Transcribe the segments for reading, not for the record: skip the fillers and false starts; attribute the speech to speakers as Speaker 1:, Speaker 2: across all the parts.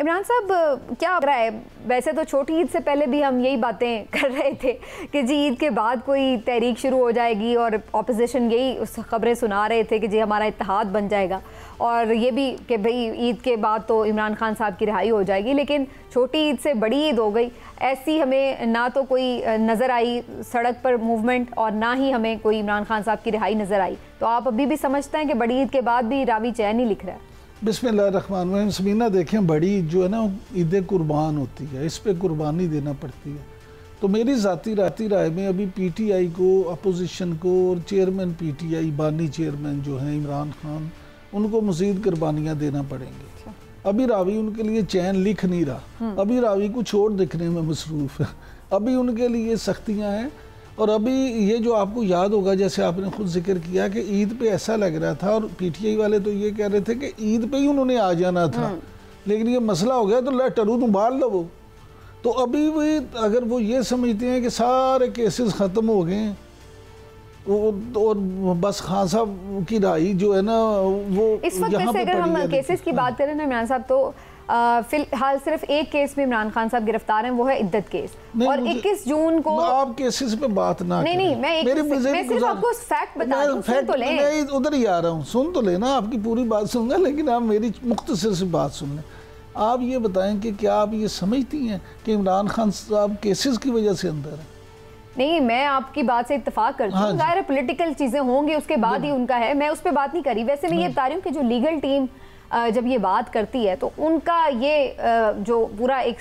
Speaker 1: इमरान साहब क्या लग रहा है, वैसे तो छोटी ईद से पहले भी हम यही बातें कर रहे थे कि जी ईद के बाद कोई तहरीक शुरू हो जाएगी और ऑपोजिशन यही उस खबरें सुना रहे थे कि जी हमारा इत्तेहाद बन जाएगा, और ये भी कि भाई ईद के बाद तो इमरान खान साहब की रिहाई हो जाएगी। लेकिन छोटी ईद से बड़ी ईद हो गई, ऐसी हमें ना तो कोई नज़र आई सड़क पर मूवमेंट और ना ही हमें कोई इमरान खान साहब की रिहाई नज़र आई। तो आप अभी भी समझते हैं कि बड़ी ईद के बाद भी रावी चैन ही लिख रहा है?
Speaker 2: बिस्मिल्लाहिर्रहमानिर्रहीम। समीना देखें, बड़ी जो है ना ईद कुर्बान होती है, इस पे कुर्बानी देना पड़ती है। तो मेरी ज़ाती राय में अभी पीटीआई को, अपोजिशन को और चेयरमैन पीटीआई बानी चेयरमैन जो हैं इमरान खान, उनको मज़ीद कुर्बानियाँ देना पड़ेंगी। अभी रावी उनके लिए चैन लिख नहीं रहा, अभी रावी कुछ और दिखने में मसरूफ़ है, अभी उनके लिए सख्तियाँ हैं। और अभी ये जो आपको याद होगा, जैसे आपने खुद जिक्र किया कि ईद पे ऐसा लग रहा था, और पीटीआई वाले तो ये कह रहे थे कि ईद पे ही उन्होंने आ जाना था, लेकिन ये मसला हो गया तो ला टरू तुम बाल लो वो। तो अभी भी अगर वो ये समझते हैं कि सारे केसेस ख़त्म हो गए और बस खान साहब की राय जो है ना वो
Speaker 1: इस वक्त वैसे अगर हम केसेस की बात करें ना इमरान साहब, तो फिलहाल सिर्फ एक केस में इमरान खान साहब गिरफ्तार हैं, वो है इद्दत केस। और 21 जून को
Speaker 2: आप केसेस पे बात ना
Speaker 1: नहीं मैं सिर्फ आपको फैक्ट बता रहा हूं, सुन तो लें।
Speaker 2: मैं उधर ही आ रहा हूँ, सुन तो लेना, आपकी पूरी बात सुनूंगा, लेकिन आप मेरी मुख्तसर सी बात सुन लें। आप ये बताएं कि क्या आप ये समझती हैं कि इमरान खान साहब केसेस की वजह से अंदर है?
Speaker 1: नहीं, मैं आपकी बात से इत्तेफाक करती हूँ। ज़ाहिर है पॉलिटिकल चीज़ें होंगी, उसके बाद ही उनका है, मैं उस पर बात नहीं करी। वैसे मैं ये बता रही हूँ कि जो लीगल टीम जब ये बात करती है तो उनका ये जो पूरा एक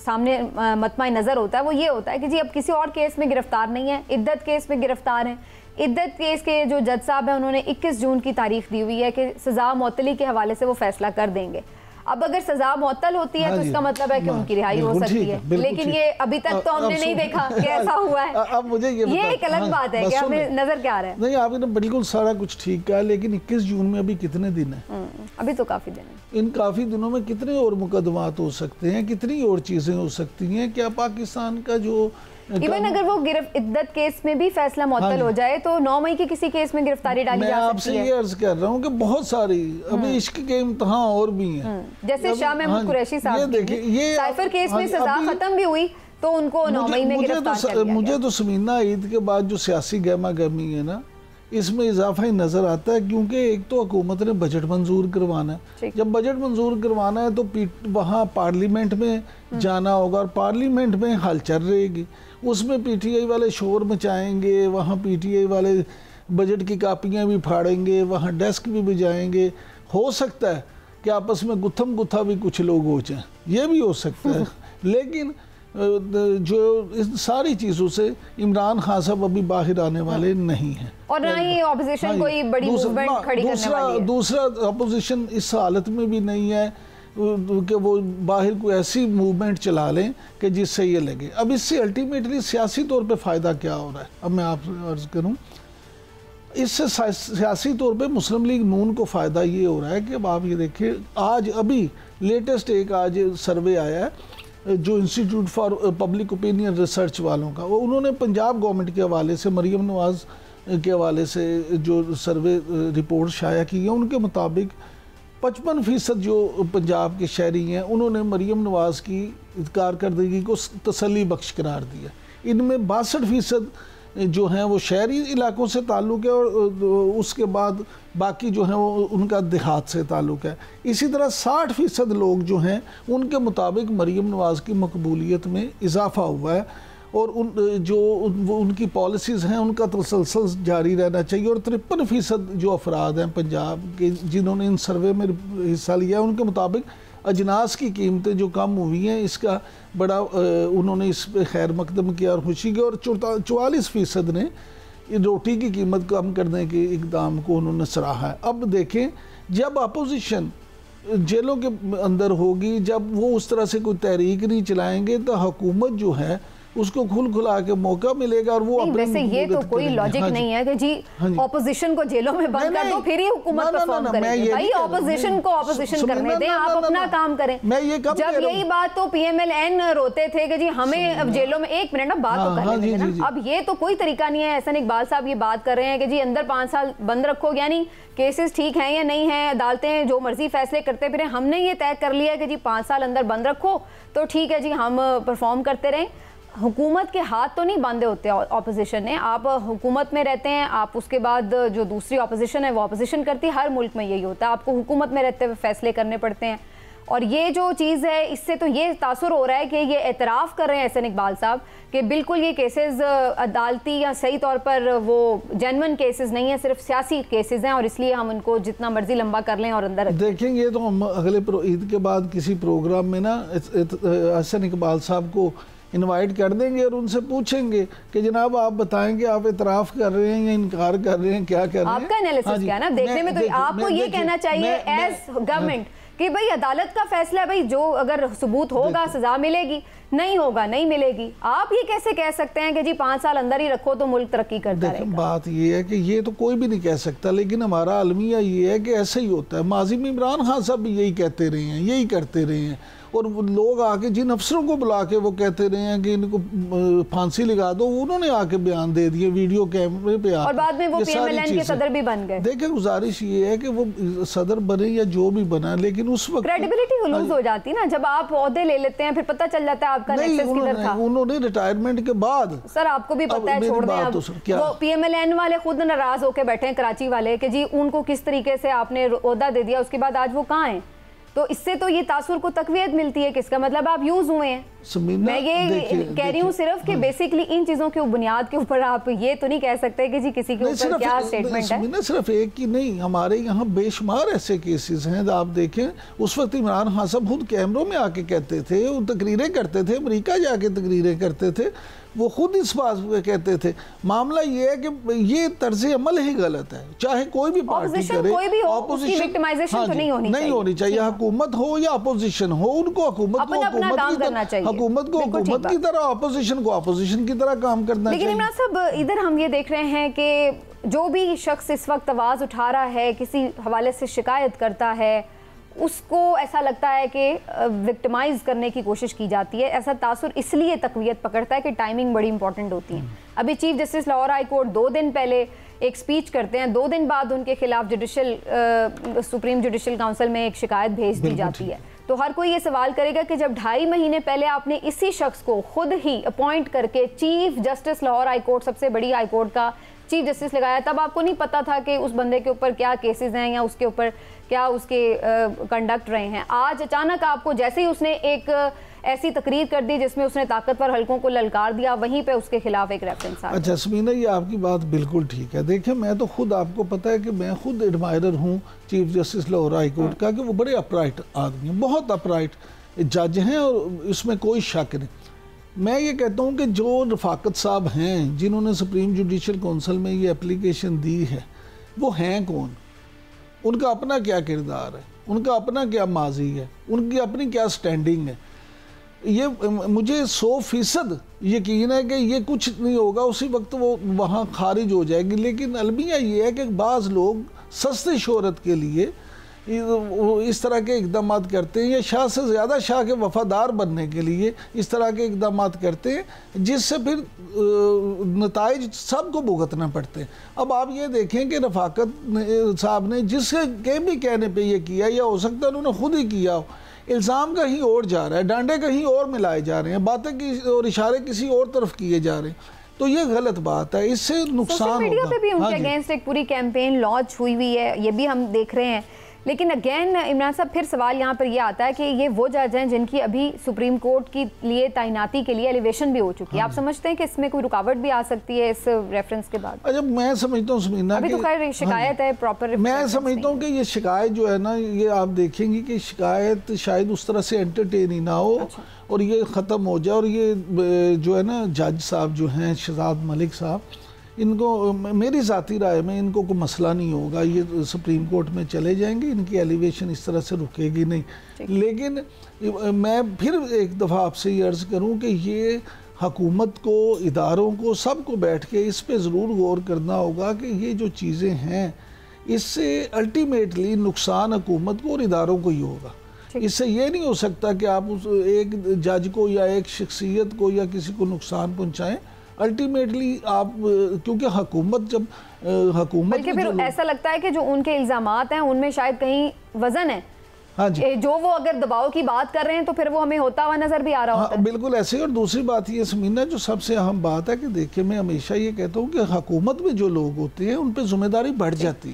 Speaker 1: सामने मतमा नज़र होता है वो ये होता है कि जी अब किसी और केस में गिरफ्तार नहीं है, इद्दत केस में गिरफ्तार हैं। इद्दत केस के जो जज साहब हैं उन्होंने 21 जून की तारीख दी हुई है कि सज़ा मुअत्तली के हवाले से वो फैसला कर देंगे। अब अगर सजा मुअत्तल होती है तो इसका मतलब है कि उनकी रिहाई हो सकती है, लेकिन ये अभी तक तो हमने नहीं देखा कि ऐसा हुआ है।
Speaker 2: अब मुझे
Speaker 1: ये एक अलग बात है कि हमें नजर क्या आ रहा है।
Speaker 2: नहीं, आपने बिल्कुल सारा कुछ ठीक कहा, लेकिन 21 जून में अभी कितने दिन है?
Speaker 1: अभी तो काफी दिन है।
Speaker 2: इन काफी दिनों में कितने और मुकदमात हो सकते हैं, कितनी और चीजें हो सकती हैं। क्या पाकिस्तान का जो
Speaker 1: इवन अगर वो इद्दत केस में भी फैसला मुअत्तल हो जाए तो 9 मई के किसी केस में गिरफ्तारी डाली जा सकती है।
Speaker 2: मैं आपसे ये अर्ज कर रहा हूँ कि बहुत सारी अभी इश्क के इम्तिहान और भी हैं,
Speaker 1: जैसे शाह महमूद कुरैशी साहब, देखिए ये साइफर केस में सजा खत्म भी हुई तो उनको 9 मई में गिरफ्तार कर लिया गया।
Speaker 2: मुझे तो समीना ईद के बाद जो सियासी गहमा गहमी है ना, इसमें इजाफा ही नज़र आता है, क्योंकि एक तो हुकूमत ने बजट मंजूर करवाना है। जब बजट मंजूर करवाना है तो वहाँ पार्लियामेंट में जाना होगा, और पार्लियामेंट में हलचल रहेगी, उसमें पीटीआई वाले शोर मचाएंगे, वहाँ पीटीआई वाले बजट की कापियाँ भी फाड़ेंगे, वहाँ डेस्क भी बजाएंगे। हो सकता है कि आपस में गुत्थम गुत्था भी कुछ लोग हो जाएं, ये भी हो सकता है। लेकिन जो इस सारी चीज़ों से इमरान खान साहब अभी बाहर आने वाले नहीं हैं, और
Speaker 1: ना ही ऑपोजिशन कोई बड़ी मूवमेंट खड़ी करने वाली है।
Speaker 2: दूसरा ऑपोजिशन इस हालत में भी नहीं है कि वो बाहर कोई ऐसी मूवमेंट चला लें कि जिससे ये लगे। अब इससे अल्टीमेटली सियासी तौर पे फ़ायदा क्या हो रहा है? अब मैं आपसे अर्ज़ करूं, इससे सियासी तौर पे मुस्लिम लीग नून को फ़ायदा ये हो रहा है कि अब आप ये देखिए, आज अभी लेटेस्ट एक आज सर्वे आया है जो institute for public opinion research वालों का, वो उन्होंने पंजाब गवर्नमेंट के हवाले से, मरीम नवाज़ के हवाले से जो सर्वे रिपोर्ट शाया की है, उनके मुताबिक 55% जो पंजाब के शहरी हैं उन्होंने मरीम नवाज़ की कारकर्दगी को तसल्ली बख्श करार दिया। इनमें 62% जो हैं वो शहरी इलाकों से ताल्लुक़ है, और उसके बाद बाकी जो हैं वो उनका देहात से ताल्लुक़ है। इसी तरह 60% लोग जो हैं उनके मुताबिक मरीम नवाज़ की मकबूलियत में इजाफ़ा हुआ है, और उनकी पॉलिसीज़ हैं उनका तसलसल जारी रहना चाहिए। और 53% जो अफराद हैं पंजाब के जिन्होंने इन सर्वे में हिस्सा लिया, उनके मुताबिक अजनास की कीमतें जो कम हुई हैं इसका बड़ा उन्होंने इस पर खैर मकदम किया और खुशी की। और 44% ने रोटी की कीमत कम करने के इकदाम को उन्होंने सराहा है। अब देखें, जब अपोजिशन जेलों के अंदर होगी, जब वो उस तरह से कोई तहरीक नहीं चलाएंगे, तो हुकूमत जो है उसको खुल खुला के मौका मिलेगा और वो अपने
Speaker 1: वैसे ये तो कोई लॉजिक नहीं है कि जी ऑपोजिशन को जेलों में बंद कर दो फिर ही हुकूमत परफॉर्म करेगी। भाई ऑपोजिशन को ऑपोजिशन करने दें, आप अपना काम करें। जब यही बात तो PMLN रोते थे कि जी हमें जेलों में, एक मिनट ना बात तो कर लेते हैं ना। अब ये तो कोई तरीका नहीं है। एहसन इकबाल साहब ये बात कर रहे हैं कि जी अंदर 5 साल बंद रखो, यानी केसेस ठीक हैं या नहीं हैं, अदालतें जो मर्जी फैसले करते फिर हमने ये तय कर लिया कि जी 5 साल अंदर बंद रखो तो ठीक है जी, हम परफॉर्म करते रहें। हुकूमत के हाथ तो नहीं बांधे होते ऑपोजिशन ने। आप हुकूमत में रहते हैं, आप उसके बाद जो दूसरी ऑपोजिशन है वो ऑपोजिशन करती है। हर मुल्क में यही होता है, आपको हुकूमत में रहते हुए फैसले करने पड़ते हैं। और ये जो चीज़ है इससे तो ये तासुर हो रहा है कि ये एतराफ़ कर रहे हैं एहसन इकबाल साहब कि बिल्कुल ये केसेस अदालती या सही तौर पर वो जेन्युइन केसेस नहीं है, सिर्फ सियासी केसेस हैं और इसलिए हम उनको जितना मर्जी लंबा कर लें और अंदर
Speaker 2: देखेंगे। तो हम अगले ईद के बाद किसी प्रोग्राम में ना एहसन इकबाल साहब को इनवाइट कर देंगे और उनसे पूछेंगे कि जनाब आप बताएंगे आप इतराफ़ कर रहे हैं या इनकार कर रहे हैं, क्या कर रहे हैं।
Speaker 1: आपका एनालिसिस क्या है ना, देखने में तो आपको ये कहना चाहिए एज गवर्नमेंट कि भाई अदालत का फैसला है, भाई जो अगर सबूत होगा सजा मिलेगी, नहीं होगा नहीं मिलेगी। आप ये कैसे कह सकते हैं कि जी 5 साल अंदर ही रखो तो मुल्क तरक्की करता रहेगा।
Speaker 2: बात ये है कि ये तो कोई भी नहीं कह सकता, लेकिन हमारा अलमिया ये है कि ऐसे ही होता है। माजी में इमरान खान साहब भी यही कहते रहे हैं, यही करते रहे हैं और लोग आके जिन अफसरों को बुला के वो कहते रहे हैं कि इनको फांसी लगा दो, उन्होंने आके बयान दे दिए वीडियो कैमरे पे
Speaker 1: और बाद में वो PMLN के सदर भी बन गए।
Speaker 2: देखिए गुजारिश ये है कि वो सदर बने या जो भी बना, लेकिन उस वक्त
Speaker 1: क्रेडिबिलिटी लूज हो जाती है ना जब आप ओहदे ले लेते हैं, फिर पता चल जाता है आपका नेक्सस किधर था।
Speaker 2: उन्होंने रिटायरमेंट के बाद,
Speaker 1: सर आपको भी पता है, छोड़ दें आप, वो PMLN वाले खुद नाराज होकर बैठे हैं कराची वाले कि जी उनको किस तरीके से आपने ओहदा दे दिया, उसके बाद आज वो कहाँ हैं। तो इससे तो ये तासुर को तकवीयत मिलती है, किसका मतलब आप यूज हुए हैं। मैं ये कह रही हूँ सिर्फ कि बेसिकली इन चीजों की बुनियाद के ऊपर आप ये तो नहीं कह सकते कि जी किसी के ऊपर क्या स्टेटमेंट है।
Speaker 2: सिर्फ एक की नहीं, हमारे यहाँ बेशुमार ऐसे केसेस हैं। आप देखें उस वक्त इमरान खान साहब खुद कैमरों में आके कहते थे, वो तकरीरें करते थे, अमेरिका जाके तकरीरें करते थे, वो खुद इस बात पे कहते थे। मामला ये है कि ये तर्ज अमल ही गलत है, चाहे कोई भी पार्टी करे,
Speaker 1: ऑपोजिशन
Speaker 2: नहीं होनी चाहिए, हुकूमत हो या अपोजिशन हो, उनको हुकूमत को हुकूमत की तरह, अपोजिशन को अपोजिशन की तरह काम करना चाहिए।
Speaker 1: लेकिन इमरान साहब इधर हम ये देख रहे हैं कि जो भी शख्स इस वक्त आवाज़ उठा रहा है, किसी हवाले से शिकायत करता है, उसको ऐसा लगता है कि विक्टिमाइज करने की कोशिश की जाती है। ऐसा तासुर इसलिए तकवीयत पकड़ता है कि टाइमिंग बड़ी इंपॉर्टेंट होती है। अभी chief justice Lahore high court 2 दिन पहले एक स्पीच करते हैं, 2 दिन बाद उनके खिलाफ सुप्रीम जुडिशल काउंसिल में एक शिकायत भेज दी जाती है। तो हर कोई ये सवाल करेगा कि जब 2.5 महीने पहले आपने इसी शख्स को खुद ही अपॉइंट करके chief justice Lahore high court, सबसे बड़ी हाई कोर्ट का चीफ जस्टिस लगाया, तब आपको नहीं पता था कि उस बंदे के ऊपर क्या केसेस हैं या उसके ऊपर क्या उसके कंडक्ट रहे हैं। आज अचानक आपको जैसे ही उसने एक ऐसी तकरीर कर दी जिसमें उसने ताकतवर हलकों को ललकार दिया, वहीं पे उसके खिलाफ एक रेफरेंस आ गया।
Speaker 2: अच्छा समीना, ये आपकी बात बिल्कुल ठीक है। देखिए मैं तो खुद, आपको पता है कि मैं खुद एडमायरर हूँ chief justice Lahore high court का, कि वो बड़े अपराइट आदमी हैं, बहुत अपराइट जज हैं और इसमें कोई शक नहीं। मैं ये कहता हूँ कि जो रफाकत साहब हैं जिन्होंने सुप्रीम जुडिशल काउंसिल में ये एप्लीकेशन दी है, वो हैं कौन, उनका अपना क्या किरदार है, उनका अपना क्या माजी है, उनकी अपनी क्या स्टैंडिंग है। ये मुझे 100% यकीन है कि ये कुछ नहीं होगा, उसी वक्त वो वहाँ खारिज हो जाएगी। लेकिन अलमिया ये है कि बाज़ लोग सस्ती शोहरत के लिए इस तरह के इकदाम करते हैं, या शाह से ज़्यादा शाह के वफादार बनने के लिए इस तरह के इकदाम करते हैं, जिससे फिर नताइज सबको भुगतना पड़ते हैं। अब आप ये देखें कि रफाकत साहब ने जिसके भी कहने पे ये किया, या हो सकता है उन्होंने खुद ही किया हो, इल्ज़ाम कहीं और जा रहा है, डांडे कहीं और मिलाए जा रहे हैं, बातें और इशारे किसी और तरफ किए जा रहे हैं, तो ये गलत बात है, इससे नुकसान होगा।
Speaker 1: मीडिया पे भी उनके अगेंस्ट एक पूरी कैंपेन लॉन्च हुई है, ये भी हम देख रहे हैं। लेकिन अगेन इमरान साहब, फिर सवाल यहाँ पर ये आता है कि ये वो जज हैं जिनकी अभी सुप्रीम कोर्ट के लिए तैनाती के लिए एलिवेशन भी हो चुकी है। आप समझते हैं कि इसमें कोई रुकावट भी आ सकती है इस रेफरेंस के बाद?
Speaker 2: अच्छा, मैं समझता हूँ समीना,
Speaker 1: अभी तो खैर शिकायत है प्रॉपर, मैं
Speaker 2: समझता हूँ कि ये शिकायत जो है ना, ये आप देखेंगे कि शिकायत शायद उस तरह से एंटरटेन ही ना हो। अच्छा। और ये ख़त्म हो जाए, और ये जो है ना जज साहब जो हैं शहजाद मलिक साहब, इनको मेरी ज़ाती राय में इनको कोई मसला नहीं होगा, ये सुप्रीम कोर्ट में चले जाएंगे, इनकी एलिवेशन इस तरह से रुकेगी नहीं। लेकिन मैं फिर एक दफ़ा आपसे ये अर्ज़ करूं कि ये हुकूमत को, इदारों को, सबको बैठ के इस पे ज़रूर गौर करना होगा कि ये जो चीज़ें हैं इससे अल्टीमेटली नुकसान हुकूमत को और इदारों को ही होगा। इससे ये नहीं हो सकता कि आप उस एक जज को या एक शख्सियत को या किसी को नुकसान पहुंचाएं। अल्टीमेटली आप, क्योंकि हुकूमत जब हुकूमत
Speaker 1: बल्कि फिर ऐसा लगता है कि जो उनके इल्ज़ामात हैं उनमें शायद कहीं वजन है। हाँ जी, जो वो अगर दबाव की बात कर रहे हैं तो फिर वो हमें होता हुआ नजर भी आ रहा होता है।
Speaker 2: बिल्कुल ऐसे ही। और दूसरी बात ये समीना, जो सबसे अहम बात है कि देखिए, मैं हमेशा ये कहता हूँ कि हुकूमत में जो लोग होते हैं उन पर जिम्मेदारी बढ़ जाती है।